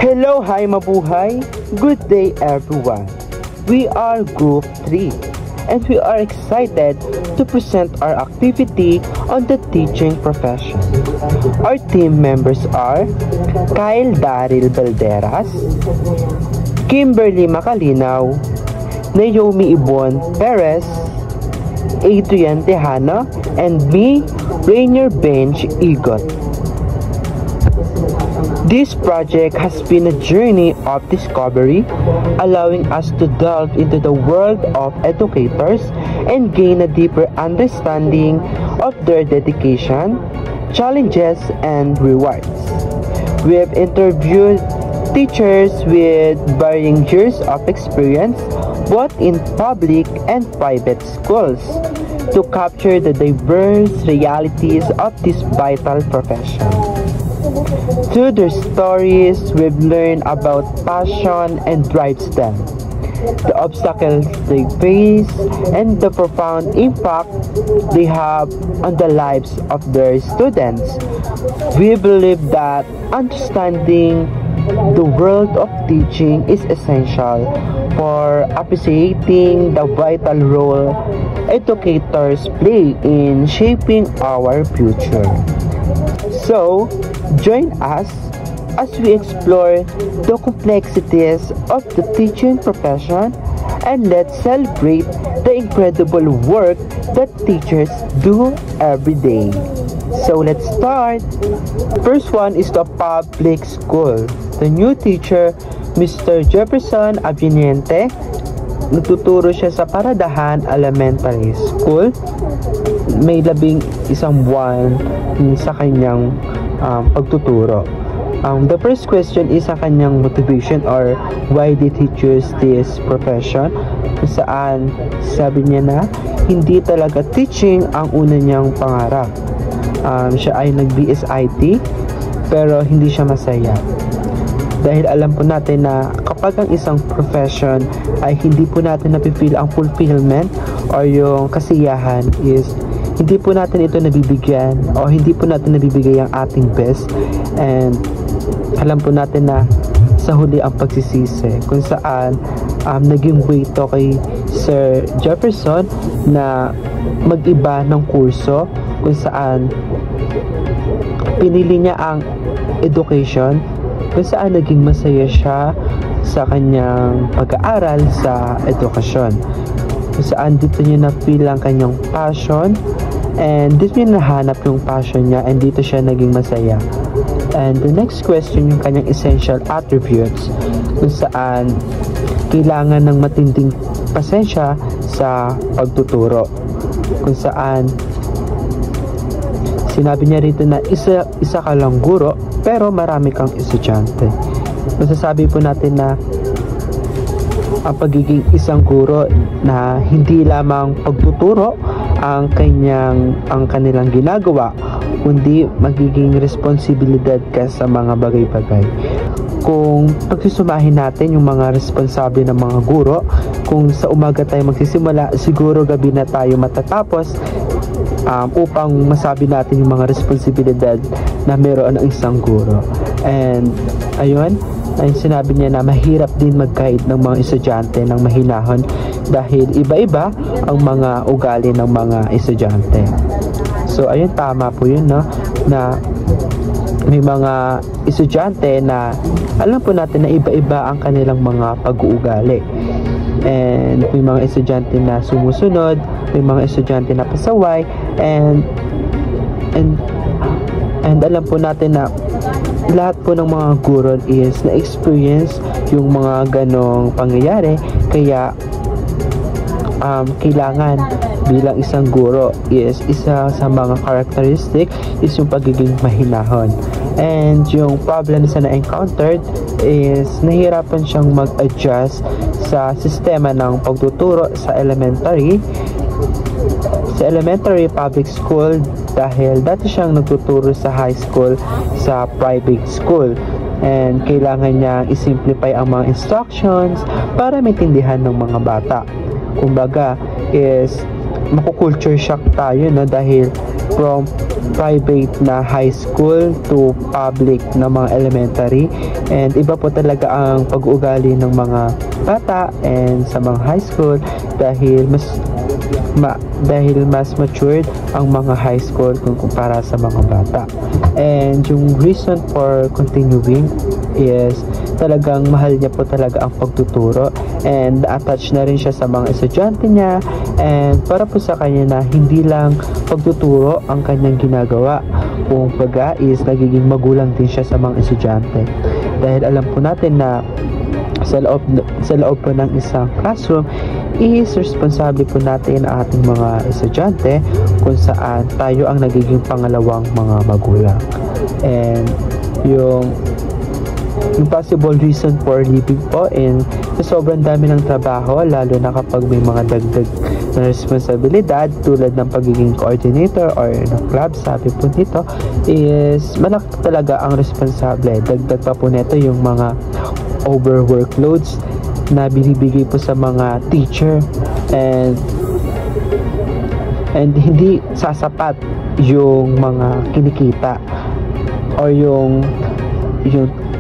Hello, hi mabuhay! Good day everyone! We are Group 3 and we are excited to present our activity on the teaching profession. Our team members are Kyle Daryl Balderas, Kimberly Macalinaw, Naomi Ibon Perez, Adrian Tejano, and me, Rainier Bench Igot. This project has been a journey of discovery, allowing us to delve into the world of educators and gain a deeper understanding of their dedication, challenges, and rewards. We have interviewed teachers with varying years of experience, both in public and private schools, to capture the diverse realities of this vital profession. Through their stories, we've learned about passion and drives them, the obstacles they face, and the profound impact they have on the lives of their students. We believe that understanding the world of teaching is essential for appreciating the vital role educators play in shaping our future. So, join us as we explore the complexities of the teaching profession, and let's celebrate the incredible work that teachers do every day. So let's start. First one is the public school. The new teacher, Mr. Jefferson Abiniente, nagtuturo siya sa Paradahan Elementary School. May 11 buwan sa kanyang pagtuturo. The first question is sa kanyang motivation or why did he choose this profession, kung saan sabi niya na hindi talaga teaching ang una niyang pangarap. Siya ay nag-BSIT pero hindi siya masaya. Dahil alam po natin na kapag ang isang profession ay hindi po natin napifeel ang fulfillment or yung kasiyahan, is hindi po natin ito nabibigyan o hindi po natin nabibigay ang ating best, and alam po natin na sa huli ang pagsisisi, kung saan naging way to kay Sir Jefferson na mag-iba ng kurso, kung saan pinili niya ang education, kung saan naging masaya siya sa kanyang pag-aaral sa edukasyon, kung saan dito niya na-feel ang kanyang passion, and dito niya nahanap yung passion niya, and dito siya naging masaya. And the next question, yung kanyang essential attributes, kung saan kailangan ng matinding pasensya sa pagtuturo, kung saan sinabi niya rito na isa ka lang guro pero marami kang estudyante. Masasabi po natin na ang pagiging isang guro na hindi lamang pagtuturo ang kanilang ginagawa, kundi magiging responsibilidad ka sa mga bagay-bagay. Kung pagsusumahin natin yung mga responsable ng mga guro, kung sa umaga tayo magsisimula, siguro gabi na tayo matatapos, upang masabi natin yung mga responsibilidad na meron ng isang guro. And ayun, ay sinabi niya na mahirap din mag-guide ng mga estudyante ng mahinahon dahil iba-iba ang mga ugali ng mga estudyante. So ayun, tama po yun, no? Na may mga estudyante na alam po natin na iba-iba ang kanilang mga pag-uugali. And may mga estudyante na sumusunod, may mga estudyante na pasaway, and alam po natin na lahat po ng mga guro is na-experience yung mga ganong pangyayari, kaya kailangan bilang isang guro is isa sa mga characteristic is yung pagiging mahinahon. And yung problems na na-encountered is nahihirapan siyang mag-adjust sa sistema ng pagtuturo sa elementary public school, dahil dati siyang nagtuturo sa high school sa private school, and kailangan niya i-simplify ang mga instructions para maintindihan ng mga bata. Kumbaga is makukulture shock tayo, no? Dahil from private na high school to public na mga elementary, and iba po talaga ang pag-uugali ng mga bata and sa mga high school dahil mas matured ang mga high school kung kumpara sa mga bata. And yung reason for continuing is talagang mahal niya po talaga ang pagtuturo, and attached na rin siya sa mga estudyante niya, and para po sa kanya na hindi lang pagtuturo ang kanyang ginagawa, kung baga is nagiging magulang din siya sa mga estudyante, dahil alam po natin na sa loob po ng isang classroom is responsable po natin ang ating mga estudyante, kung saan tayo ang nagiging pangalawang mga magulang. And yung possible reason for leaving po, and sa sobrang dami ng trabaho, lalo na kapag may mga dagdag na responsibilidad tulad ng pagiging coordinator or ng club, sabi po nito is malaki talaga ang responsable. Dagdag pa po nito yung mga overworkloads na binibigay po sa mga teacher, and hindi sasapat yung mga kinikita or yung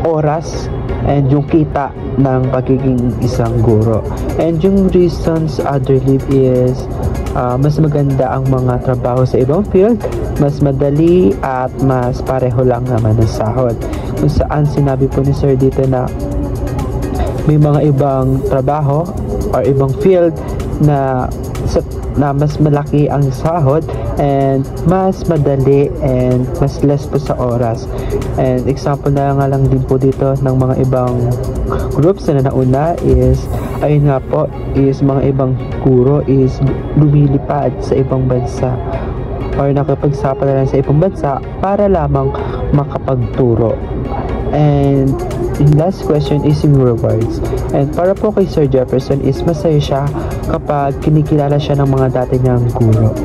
oras and yung kita ng pagiging isang guro. And yung reasons other leave is mas maganda ang mga trabaho sa ibang field, mas madali at mas pareho lang naman ang sahod, kung saan sinabi po ni Sir dito na may mga ibang trabaho or ibang field na mas malaki ang sahod and mas madali and mas less po sa oras. And example na nga lang din po dito ng mga ibang groups na nauna is ayun nga po, is mga ibang guro is lumilipad sa ibang bansa or nakipagsapal na lang sa ibang bansa para lamang makapagturo. And yung last question is yung rewards. And para po kay Sir Jefferson is masaya siya kapag kinikilala siya ng mga dati niyang guro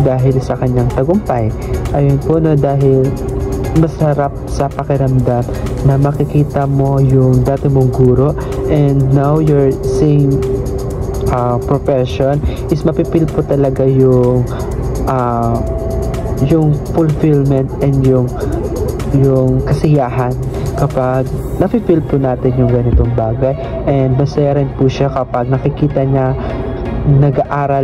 dahil sa kanyang tagumpay. Ayun po, no, dahil masarap sa pakiramdam na makikita mo yung dati mong guro and now your same profession is mapipil po talaga yung fulfillment and yung kasiyahan kapag nafe-feel po natin yung ganitong bagay. And masaya rin po siya kapag nakikita niya nag-aaral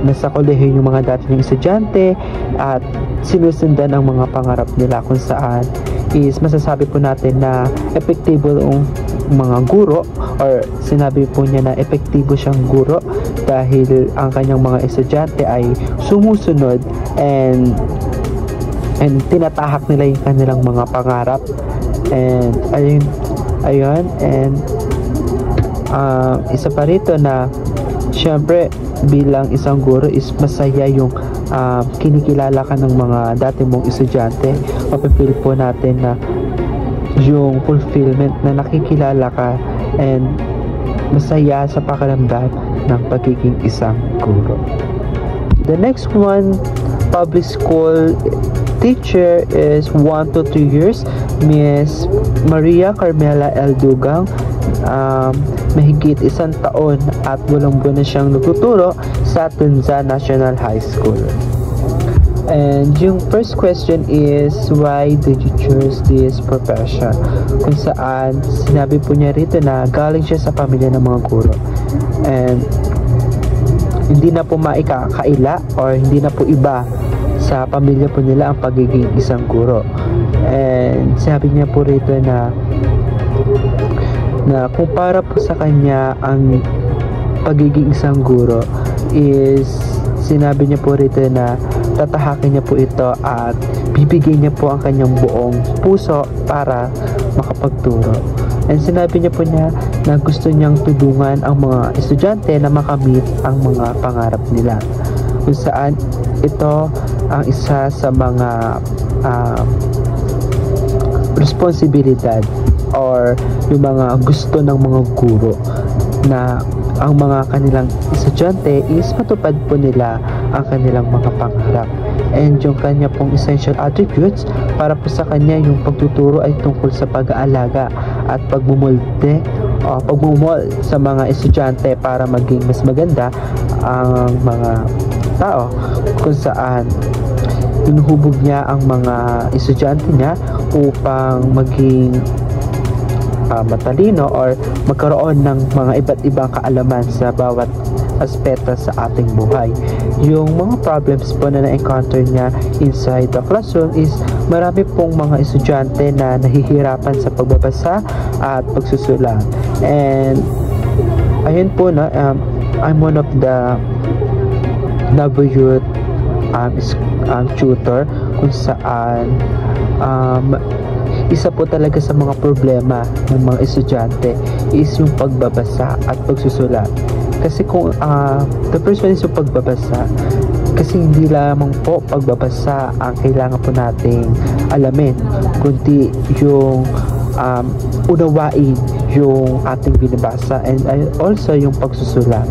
na sa kolehiyo yung mga dati niyang estudyante at sinusundan ang mga pangarap nila, kung saan is masasabi po natin na epektibo ang mga guro, or sinabi po niya na epektibo siyang guro dahil ang kanyang mga estudyante ay sumusunod and tinatahak nila yung kanilang mga pangarap. And ayun and isa pa rito na syempre bilang isang guro is masaya yung kinikilala ka ng mga dati mong estudyante. Mapipil po natin na yung fulfillment na nakikilala ka and masaya sa pakiramdam ng pagiging isang guro. The next one, public school teacher is 1 to 2 years, Miss Maria Carmela L. Dugang. Mahigit 1 taon at 8 buwan na siyang nagtuturo sa Tunza National High School. And yung first question is, why did you choose this profession? Kung saan sinabi po niya rito na galing siya sa pamilya ng mga guro and hindi na po maikakaila or hindi na po iba sa pamilya po nila ang pagiging isang guro. And sabi niya po rito na kung para po sa kanya ang pagiging isang guro is sinabi niya po rito na tatahakin niya po ito at bibigyan niya po ang kanyang buong puso para makapagturo. And sinabi niya po niya na gusto niyang tulungan ang mga estudyante na makamit ang mga pangarap nila, kung saan ito ang isa sa mga responsibilidad or yung mga gusto ng mga guro, na ang mga kanilang estudyante is matupad po nila ang kanilang mga pangarap. And yung kanya pong essential attributes para po sa kanya, yung pagtuturo ay tungkol sa pag-aalaga at pagmumulde o pagmumol sa mga estudyante para maging mas maganda ang mga tao, kung saan hinuhubog niya ang mga estudyante niya upang maging matalino or magkaroon ng mga iba't ibang kaalaman sa bawat aspeto sa ating buhay. Yung mga problems po na na-encounter niya inside the classroom is marami pong mga estudyante na nahihirapan sa pagbabasa at pagsusulat. And ayun po na, I'm one of the WYouth tutor kung saan isa po talaga sa mga problema ng mga estudyante is yung pagbabasa at pagsusulat. Kasi kung the first one is yung pagbabasa, kasi hindi lamang po pagbabasa ang kailangan po nating alamin, kundi yung unawain yung ating binabasa and also yung pagsusulat.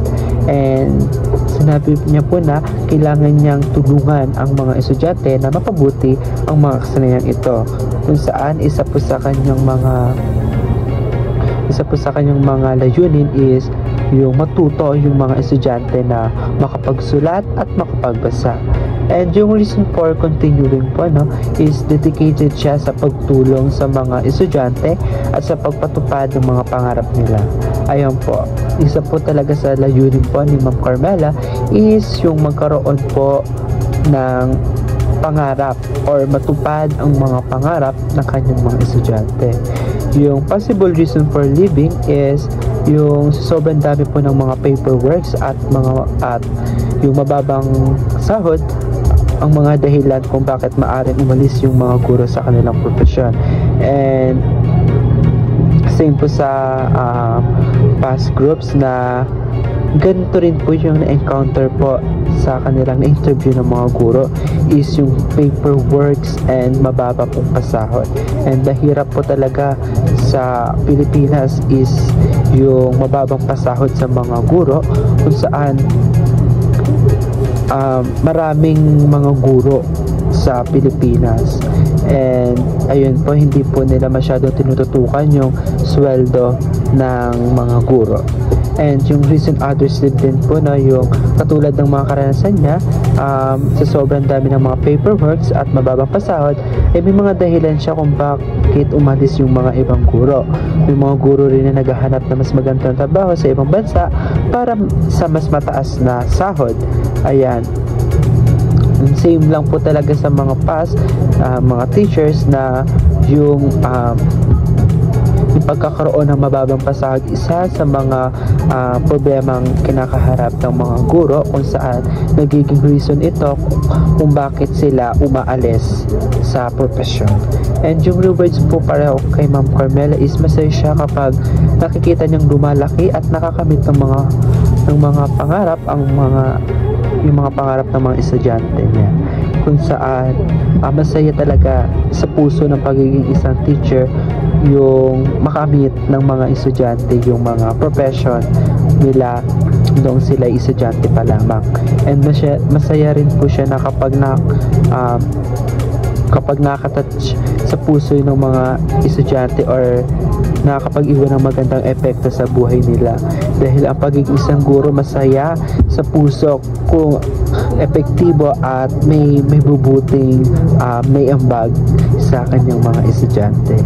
And sinabi niya po na kailangan niyang tulungan ang mga estudyante na mapabuti ang mga kasanayan ito, kung saan isa po sa kanyang mga layunin is yung matuto yung mga estudyante na makapagsulat at makapagbasa. And yung reason for continuing po is dedicated siya sa pagtulong sa mga estudyante at sa pagpatupad ng mga pangarap nila. Ayun po, isa po talaga sa layunin po ni Ma'am Carmela is yung magkaroon po ng pangarap or matupad ang mga pangarap ng kanyang mga estudyante. Yung possible reason for leaving is yung sobrang dami po ng mga paperworks at yung mababang sahod ang mga dahilan kung bakit maaaring umalis yung mga guro sa kanilang profesyon. And same po sa past groups na ganito rin po yung na-encounter po sa kanilang na-interview ng mga guro is yung paperworks and mababa pong pasahod. And mahirap po talaga sa Pilipinas is yung mababang pasahod sa mga guro kung saan maraming mga guro sa Pilipinas. And ayun po, hindi po nila masyadong tinututukan yung sweldo ng mga guro. And yung recent others din po yung katulad ng mga karanasan niya sa sobrang dami ng mga paperworks at mababang pasahod, may mga dahilan siya kung bakit umalis yung mga ibang guro. May mga guro rin na naghahanap na mas magandang trabaho sa ibang bansa para sa mas mataas na sahod. Ayan. Same lang po talaga sa mga past mga teachers na yung pagkakaroon ng mababang pasahod isa sa mga problemang kinakaharap ng mga guro, kung saan nagiging reason ito kung bakit sila umaalis sa profesyon. And yung rewards po para kay Ma'am Carmela is masaya siya kapag nakikita niyang lumalaki at nakakamit ng mga pangarap yung mga pangarap ng mga estudyante niya, kung saan masaya talaga sa puso ng pagiging isang teacher yung makamit ng mga estudyante yung mga profession nila noong sila estudyante pa lamang. And masaya rin po siya na kapag nakakatouch sa puso ng mga estudyante or nakakapag-iwan ng magandang epekto sa buhay nila, dahil ang pagiging isang guro masaya sa puso kung epektibo at may bubuting may ambag sa kanyang mga estudyante.